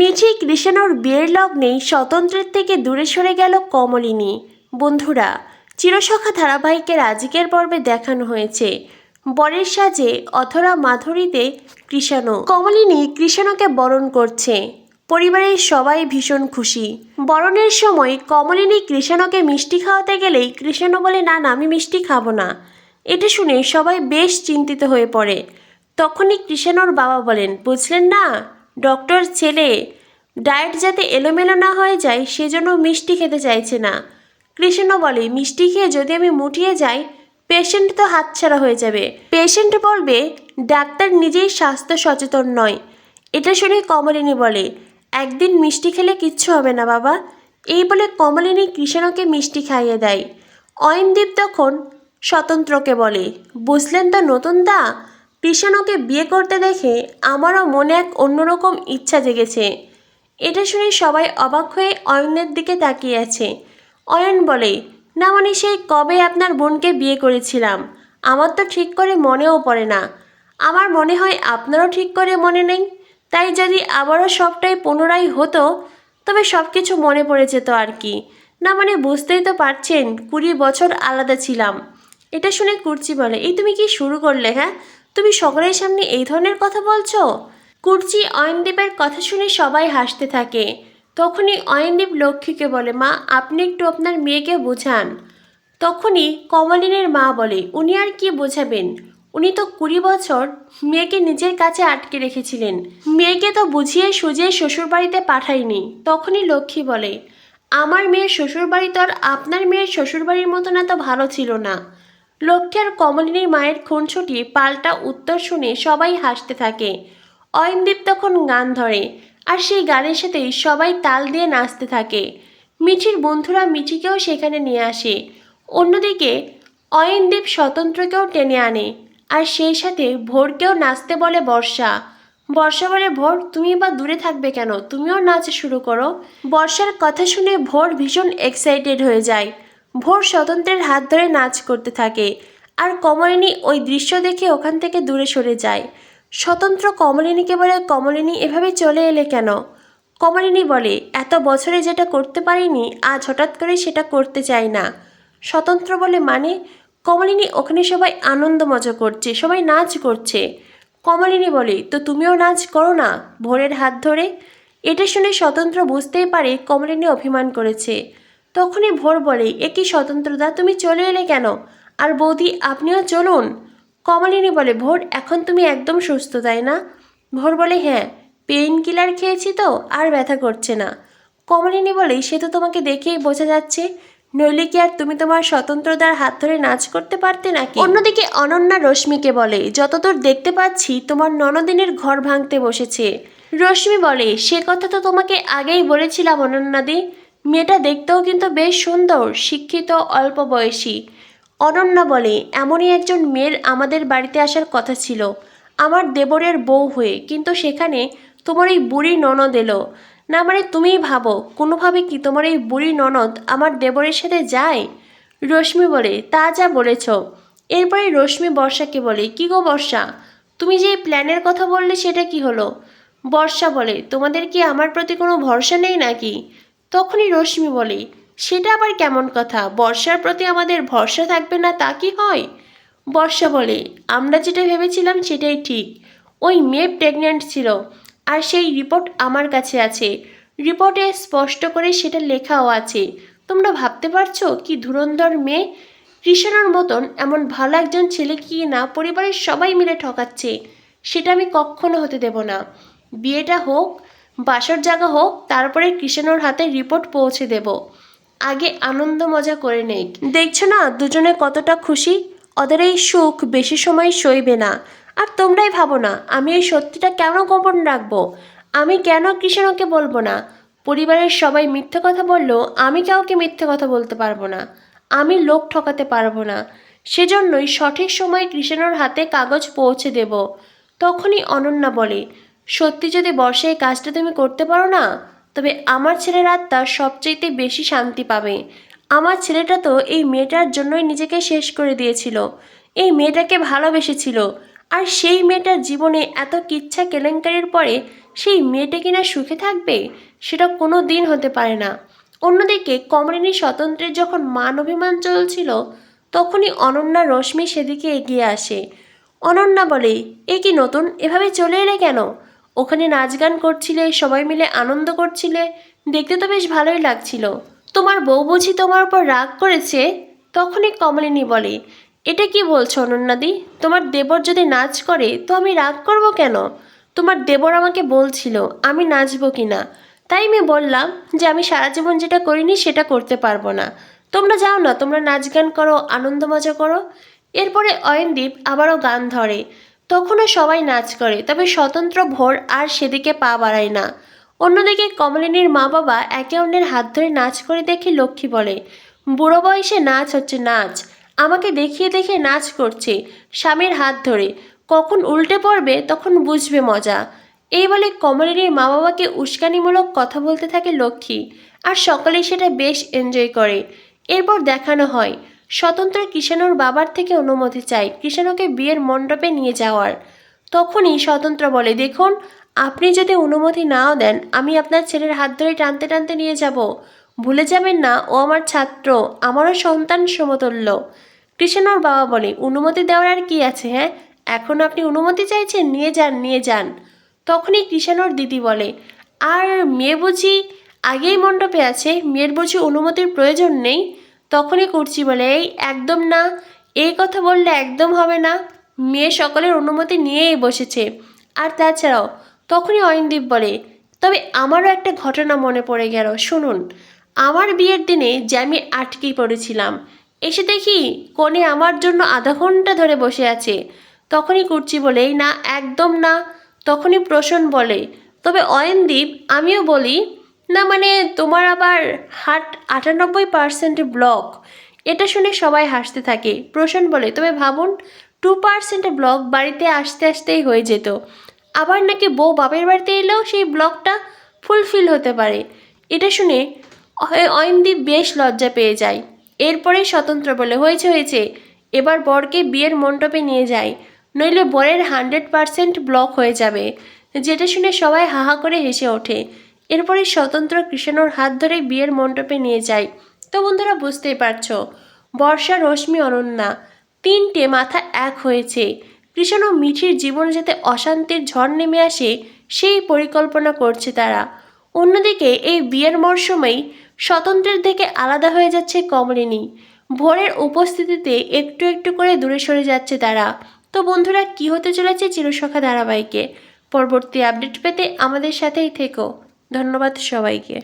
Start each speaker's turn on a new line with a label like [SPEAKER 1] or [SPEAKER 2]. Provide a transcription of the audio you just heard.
[SPEAKER 1] মিঠি কৃষ্ণর বিয়ের লগ্নেই স্বতন্ত্রের থেকে দূরে সরে গেল কমলিনী। বন্ধুরা, চিরসখা ধারাবাহিকের আজকের পর্বে দেখানো হয়েছে বরের সাজে অথরা মাধুরীতে কৃষ্ণ। কমলিনী কৃষ্ণকে বরণ করছে। পরিবারের সবাই ভীষণ খুশি। বরণের সময় কমলিনী কৃষ্ণকে মিষ্টি খাওয়াতে গেলেই কৃষ্ণ বলে, না না, আমি মিষ্টি খাবো না। এটা শুনে সবাই বেশ চিন্তিত হয়ে পড়ে। তখনই কৃষ্ণর বাবা বলেন, বুঝলেন না, ডক্টর ছেলে ডায়েট যাতে এলোমেলো না হয়ে যায় সেজন্য মিষ্টি খেতে চাইছে না। কৃষ্ণ বলে, মিষ্টি খেয়ে যদি আমি মুটিয়ে যাই, পেশেন্ট তো হাতছাড়া হয়ে যাবে। পেশেন্ট বলবে ডাক্তার নিজেই স্বাস্থ্য সচেতন নয়। এটা শুনে কমলিনী বলে, একদিন মিষ্টি খেলে কিচ্ছু হবে না বাবা। এই বলে কমলিনী কৃষ্ণকে মিষ্টি খাইয়ে দেয়। অয়নদীপ তখন স্বতন্ত্রকে বলে, বুঝলেন তো নতুন দা, কৃষ্ণকে বিয়ে করতে দেখে আমারও মনে এক অন্যরকম ইচ্ছা জেগেছে। এটা শুনে সবাই অবাক হয়ে অয়নের দিকে তাকিয়ে আছে। অয়ন বলে, না মানে সেই কবে আপনার বোনকে বিয়ে করেছিলাম, আমার তো ঠিক করে মনেও পড়ে না। আমার মনে হয় আপনারও ঠিক করে মনে নেই। তাই যদি আবারও সবটাই পুনরায় হতো তবে সব কিছু মনে পড়ে যেত আর কি। না মানে বুঝতেই তো পারছেন 20 বছর আলাদা ছিলাম। এটা শুনে কুর্চি বলে, এই তুমি কি শুরু করলে? হ্যাঁ, তুমি সকলের সামনে এই ধরনের কথা বলছো? কুর্চি অয়নদীপের কথা শুনে সবাই হাসতে থাকে। তখনই অয়নদীপ লক্ষ্মীকে বলে, মা আপনি একটু আপনার মেয়েকে বোঝান। তখনই কমলিনীর মা বলে, উনি আর কি বোঝাবেন, উনি তো 20 বছর মেয়েকে নিজের কাছে আটকে রেখেছিলেন, মেয়েকে তো বুঝিয়ে সুঝিয়ে শ্বশুরবাড়িতে পাঠায়নি। তখনই লক্ষ্মী বলে, আমার মেয়ের শ্বশুরবাড়ি তো আর আপনার মেয়ের শ্বশুরবাড়ির মতন এত ভালো ছিল না। লক্ষ্মী আর কমলিনীর মায়ের খুনসুটি পাল্টা উত্তর শুনে সবাই হাসতে থাকে। অয়নদীপ তখন গান ধরে আর সেই গানের সাথেই সবাই তাল দিয়ে নাচতে থাকে। মিঠির বন্ধুরা মিঠিকেও সেখানে নিয়ে আসে। অন্যদিকে অয়নদীপ স্বতন্ত্রকেও টেনে আনে আর সেই সাথে ভোরকেও নাচতে বলে বর্ষা। বর্ষা বলে, ভোর তুমি বা দূরে থাকবে কেন, তুমিও নাচ শুরু করো। বর্ষার কথা শুনে ভোর ভীষণ এক্সাইটেড হয়ে যায়। ভোর স্বতন্ত্রের হাত ধরে নাচ করতে থাকে আর কমলিনী ওই দৃশ্য দেখে ওখান থেকে দূরে সরে যায়। স্বতন্ত্র কমলিনীকে বলে, কমলিনী এভাবে চলে এলে কেন? কমলিনী বলে, এত বছরে যেটা করতে পারিনি আজ হঠাৎ করে সেটা করতে চাই না। স্বতন্ত্র বলে, মানে? কমলিনী, ওখানে সবাই আনন্দ মজা করছে, সবাই নাচ করছে। কমলিনী বলে, তো তুমিও নাচ করো না ভোরের হাত ধরে। এটা শুনে স্বতন্ত্র বুঝতেই পারে কমলিনী অভিমান করেছে। তখনই ভোর বলে, এ কি স্বতন্ত্রদা, তুমি চলে এলে কেন? আর বৌদি আপনিও চলুন। কমলিনী বলে, ভোর এখন তুমি একদম সুস্থ তাই না? ভোর বলে, হ্যাঁ, পেইন কিলার খেয়েছি তো আর ব্যথা করছে না। কমলিনী বলে, সে তো তোমাকে দেখেই বোঝা যাচ্ছে, নইলে কি আর তুমি তোমার স্বতন্ত্রতার হাত ধরে নাচ করতে পারতে নাকি? অন্যদিকে অনন্যা রশ্মিকে বলে, যতদূর দেখতে পাচ্ছি তোমার ননদিনের ঘর ভাঙতে বসেছে। রশ্মি বলে, সে কথা তো তোমাকে আগেই বলেছিলাম অনন্যাদি, মেয়েটা দেখতেও কিন্তু বেশ সুন্দর, শিক্ষিত, অল্প বয়সী। অনন্যা বলে, এমনই একজন মেয়ের আমাদের বাড়িতে আসার কথা ছিল, আমার দেবরের বউ হয়ে, কিন্তু সেখানে তোমার এই বুড়ি ননদ এলো। না মানে তুমিই ভাবো কোনোভাবে কি তোমার এই বুড়ি ননদ আমার দেবরের সাথে যায়? রশ্মি বলে, তা যা বলেছ। এরপরে রশ্মি বর্ষাকে বলে, কি গো বর্ষা, তুমি যে প্ল্যানের কথা বললে সেটা কি হলো? বর্ষা বলে, তোমাদের কি আমার প্রতি কোনো ভরসা নেই নাকি? তখনই রশ্মি বলে, সেটা আবার কেমন কথা, বর্ষার প্রতি আমাদের ভরসা থাকবে না তা কি হয়? বর্ষা বলে, আমরা যেটা ভেবেছিলাম সেটাই ঠিক, ওই মেয়ে প্রেগন্যান্ট ছিল আর সেই রিপোর্ট আমার কাছে আছে, রিপোর্টে স্পষ্ট করে সেটা লেখাও আছে। তোমরা ভাবতে পারছো কি ধুরন্ধর মেয়ে, কৃষ্ণার মতন এমন ভালো একজন ছেলে কি না পরিবারের সবাই মিলে ঠকাচ্ছে, সেটা আমি কখনো হতে দেব না। বিয়েটা হোক, বাসর জায়গা হোক, তারপরে কৃষ্ণর হাতে রিপোর্ট পৌঁছে দেব। আগে আনন্দ মজা করে নেই। দেখছো না দুজনে কতটা খুশি, ওদের এই সুখ বেশি সময় সইবে না। আর তোমরাই ভাবো না আমি এই সত্যিটা কেন গোপন রাখবো, আমি কেন কৃষ্ণকে বলবো না? পরিবারের সবাই মিথ্যে কথা বললেও আমি কাউকে মিথ্যে কথা বলতে পারবো না, আমি লোক ঠকাতে পারবো না। সেজন্যই সঠিক সময়ে কৃষ্ণর হাতে কাগজ পৌঁছে দেব। তখনই অনন্যা বলে, সত্যি যদি বর্ষা এই কাজটা তুমি করতে পারো না, তবে আমার ছেলের আত্মা সবচাইতে বেশি শান্তি পাবে। আমার ছেলেটা তো এই মেয়েটার জন্যই নিজেকে শেষ করে দিয়েছিল, এই মেয়েটাকে ভালোবেসেছিল, আর সেই মেয়েটার জীবনে এত কিচ্ছা কেলেঙ্কারির পরে সেই মেয়েটা কিনা সুখে থাকবে, সেটা কোনো দিন হতে পারে না। অন্যদিকে কমলিনী স্বতন্ত্রের যখন মান অভিমান চলছিল, তখনই অনন্যা রশ্মি সেদিকে এগিয়ে আসে। অনন্যা বলে, এ কি নতুন, এভাবে চলে এলে কেন? ওখানে নাচ গান করছিলে, সবাই মিলে আনন্দ করছিলে, দেখতে তো বেশ ভালোই লাগছিল। তোমার বউ বুঝি তোমার উপর রাগ করেছে? তখনই কমলিনী বলে, এটা কি বলছো অনন্যাদি? তোমার দেবর যদি নাচ করে তো আমি রাগ করব কেন? তোমার দেবর আমাকে বলছিল আমি নাচবো কিনা, তাই আমি বললাম যে আমি সারা জীবন যেটা করিনি সেটা করতে পারবো না। তোমরা যাও না, তোমরা নাচ গান করো, আনন্দ মজা করো। এরপরে অয়নদীপ আবারও গান ধরে। তখনও সবাই নাচ করে, তবে স্বতন্ত্র ভোর আর সেদিকে পা বাড়ায় না। অন্যদিকে কমলিনীর মা বাবা একে অন্যের হাত ধরে নাচ করে দেখে লক্ষ্মী বলে, বুড়ো বয়সে নাচ হচ্ছে নাচ, আমাকে দেখিয়ে দেখিয়ে নাচ করছে স্বামীর হাত ধরে, কখন উল্টে পড়বে তখন বুঝবে মজা। এই বলে কমলিনীর মা বাবাকে উস্কানিমূলক কথা বলতে থাকে লক্ষ্মী, আর সকলেই সেটা বেশ এনজয় করে। এরপর দেখানো হয় স্বতন্ত্র কৃষাণুর বাবার থেকে অনুমতি চায় কৃষাণুকে বিয়ের মণ্ডপে নিয়ে যাওয়ার। তখনই স্বতন্ত্র বলে, দেখুন, আপনি যদি অনুমতি নাও দেন আমি আপনার ছেলের হাত ধরে টানতে টানতে নিয়ে যাব। ভুলে যাবেন না ও আমার ছাত্র, আমারও সন্তান সমতুল্য। কৃষাণুর বাবা বলে, অনুমতি দেওয়ার আর কি আছে, হ্যাঁ, এখন আপনি অনুমতি চাইছেন, নিয়ে যান নিয়ে যান। তখনই কৃষাণুর দিদি বলে, আর মেয়ে বুঝি আগেই মণ্ডপে আছে, মেয়ের বুঝি অনুমতির প্রয়োজন নেই? তখনই কুর্চি বলে, এই একদম না, এই কথা বললে একদম হবে না, মেয়ে সকলের অনুমতি নিয়েই বসেছে। আর তাছাড়াও তখনই অয়নদীপ বলে, তবে আমারও একটা ঘটনা মনে পড়ে গেল, শুনুন। আমার বিয়ের দিনে যে আমি আটকেই পড়েছিলাম, এসে দেখি কোণে আমার জন্য আধা ঘন্টা ধরে বসে আছে। তখনই কুর্চি বলে, এই না, একদম না। তখনই প্রসন্ন বলে, তবে অয়নদীপ আমিও বলি না, মানে তোমার আবার হার্ট 98% ব্লক। এটা শুনে সবাই হাসতে থাকে। প্রসন্ন বলে, তবে ভাবুন, 2% ব্লক বাড়িতে আসতে আসতেই হয়ে যেত। আবার নাকি বউ বাপের বাড়িতে এলেও সেই ব্লকটা ফুলফিল হতে পারে। এটা শুনে অয়নদীপ বেশ লজ্জা পেয়ে যায়। এরপরেই স্বতন্ত্র বলে, হয়েছে হয়েছে, এবার বরকে বিয়ের মণ্ডপে নিয়ে যায়, নইলে বরের 100% ব্লক হয়ে যাবে। যেটা শুনে সবাই হাহা করে হেসে ওঠে। এরপরে স্বতন্ত্র কৃষ্ণর হাত ধরে বিয়ের মণ্ডপে নিয়ে যায়। তো বন্ধুরা, বুঝতেই পারছো, বর্ষা, রশ্মি, অনন্যা তিনটে মাথা এক হয়েছে কৃষ্ণ ও মিঠির জীবনে যাতে অশান্তির ঝড় নেমে আসে সেই পরিকল্পনা করছে তারা। অন্যদিকে এই বিয়ের মরশুমেই স্বতন্ত্রের থেকে আলাদা হয়ে যাচ্ছে কমলিনী। ভোরের উপস্থিতিতে একটু একটু করে দূরে সরে যাচ্ছে তারা। তো বন্ধুরা, কি হতে চলেছে চিরসখা ধারাবাহিকে পরবর্তী আপডেট পেতে আমাদের সাথেই থেকো। ধন্যবাদ সবাইকে।